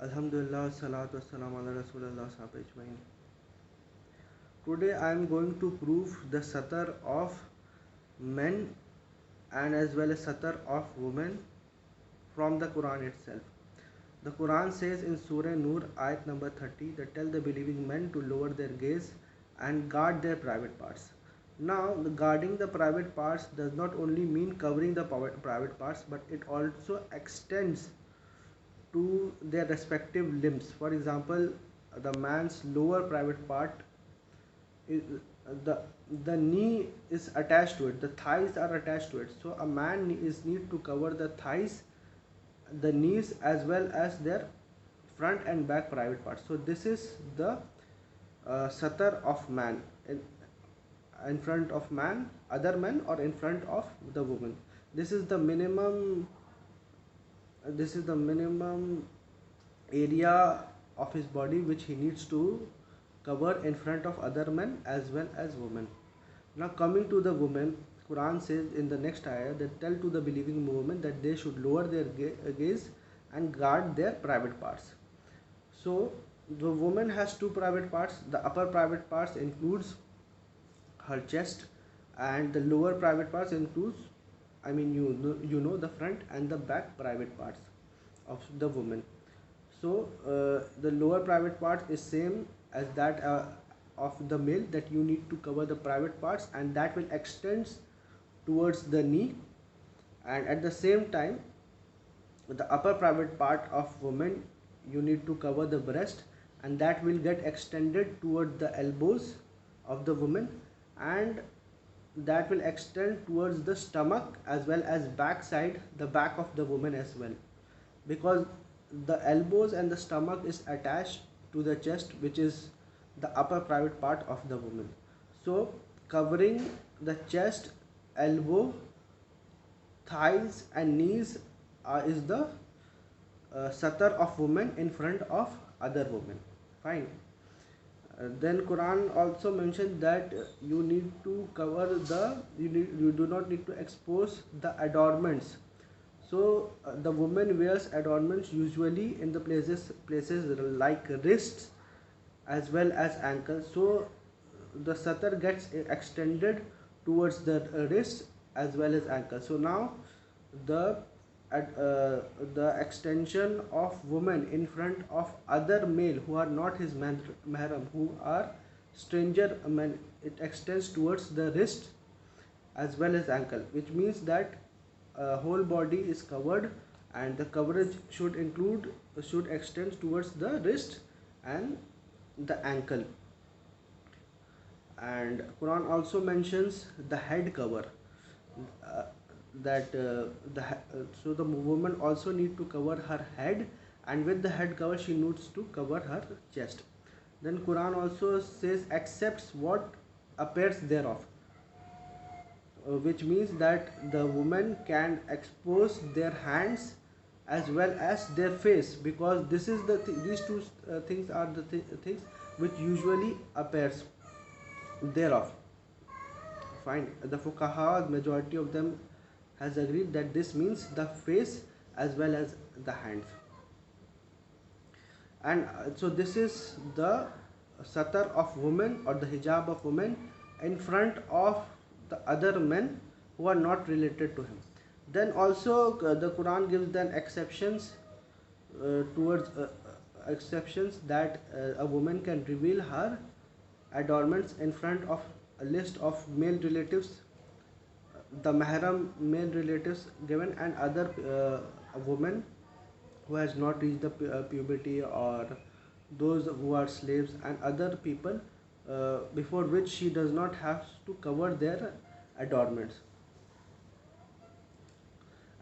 Alhamdulillah, salatu wassalam ala Rasulullah sahaba ajmain. Today I am going to prove the satar of men and as well as satar of women from the Quran itself. The Quran says in Surah Nur, ayat number 30, that tell the believing men to lower their gaze and guard their private parts. Now, guarding the private parts does not only mean covering the private parts, but it also extends to their respective limbs. For example, the man's lower private part is the the knee is attached to it, the thighs are attached to it. So a man is need to cover the thighs, the knees, as well as their front and back private parts. So this is the satar of man in front of man, other men, or in front of the woman. This is the minimum. This is the minimum area of his body which he needs to cover in front of other men as well as women. Now coming to the women, Quran says in the next ayah that tell to the believing women that they should lower their gaze and guard their private parts. So the woman has two private parts. The upper private parts includes her chest, and the lower private parts includes, you know the front and the back private parts of the woman. So the lower private part is same as that of the male, that you need to cover the private parts, and that will extends towards the knee. And at the same time, the upper private part of woman, you need to cover the breast, and that will get extended toward the elbows of the woman, and that will extend towards the stomach as well as back side, the back of the woman as well, because the elbows and the stomach is attached to the chest, which is the upper private part of the woman. So covering the chest, elbow, thighs and knees is the satar of women in front of other women. Fine. Then Quran also mentioned that you need to cover you do not need to expose the adornments. So the woman wears adornments usually in the places like wrists as well as ankles. So the satar gets extended towards the wrist as well as ankle. So now the the extension of woman in front of other male who are not his mahram, who are stranger men, it extends towards the wrist as well as ankle, which means that whole body is covered, and the coverage should extend towards the wrist and the ankle. And Quran also mentions the head cover, uh, that so the woman also need to cover her head, and with the head cover she needs to cover her chest. Then Quran also says accepts what appears thereof, which means that the woman can expose their hands as well as their face, because this is these two things are the things which usually appears thereof. Fine. The fuqaha, majority of them, has agreed that this means the face as well as the hands. And so this is the satar of women, or the hijab of women, in front of the other men who are not related to him. Then also the Quran gives then towards exceptions, that a woman can reveal her adornments in front of a list of male relatives, the mahram male relatives given, and other women who has not reached the puberty, or those who are slaves and other people before which she does not have to cover their adornments.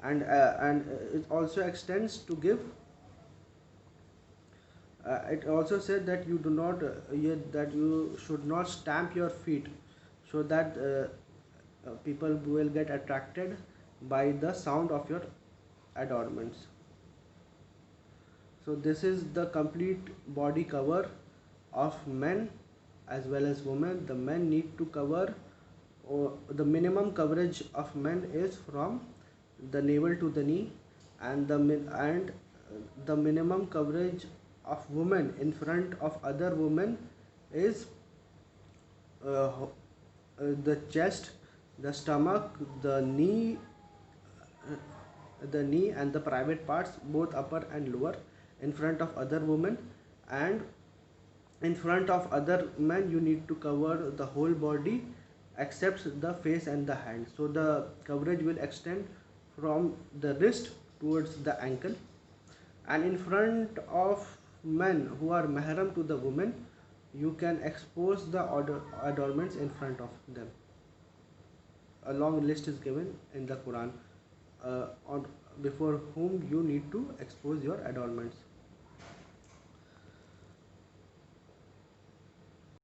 And it also extends to give, it also said that you do not that you should not stamp your feet, so that people will get attracted by the sound of your adornments. So this is the complete body cover of men as well as women. The men need to cover, or the minimum coverage of men is from the navel to the knee, and the minimum coverage of women in front of other women is the chest, the stomach, the knee and the private parts, both upper and lower, in front of other women. And in front of other men you need to cover the whole body except the face and the hand. So the coverage will extend from the wrist towards the ankle. And in front of men who are mahram to the women, you can expose the adornments in front of them. A long list is given in the Quran on before whom you need to expose your adornments.